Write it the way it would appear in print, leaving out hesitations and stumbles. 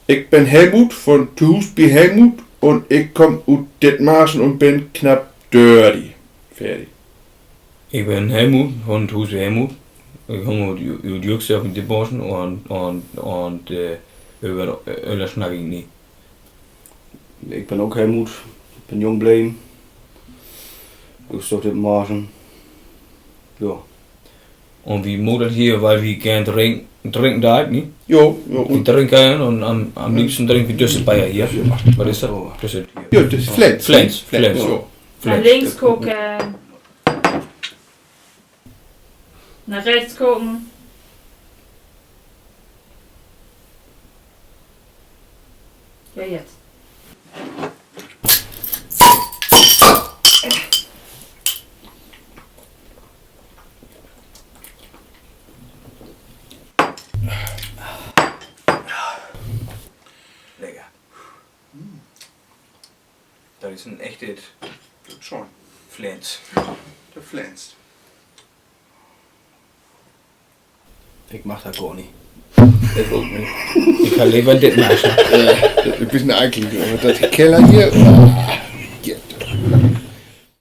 Ich bin Helmut von Husby Helmut und ich komme aus Dithmarschen und bin knapp dirty. Fertig. Ich bin Helmut von Husby Helmut. Ich komme aus Jürgsdorf in Dithmarschen und über Öller schnack ich nie. Ich bin auch Helmut, bin jung geblieben. Ich stopp den Marschen. Ja. Und wir modern hier, weil wir gern trinken da, nicht? Jo, Wir und trinken und am liebsten trinken wir Düsselbayer hier. Was ist das? Düssel. ja, das ist Flens. Flens. Jo. Nach links gucken. Nach rechts gucken. Ja, jetzt. Lecker. Das ist ein echtes Schon, Flens. der Flens. Ich mach das gar nicht. Ich auch nicht. Ich kann lieber in Dithmarschen. Ein bisschen eklig, aber das Keller hier.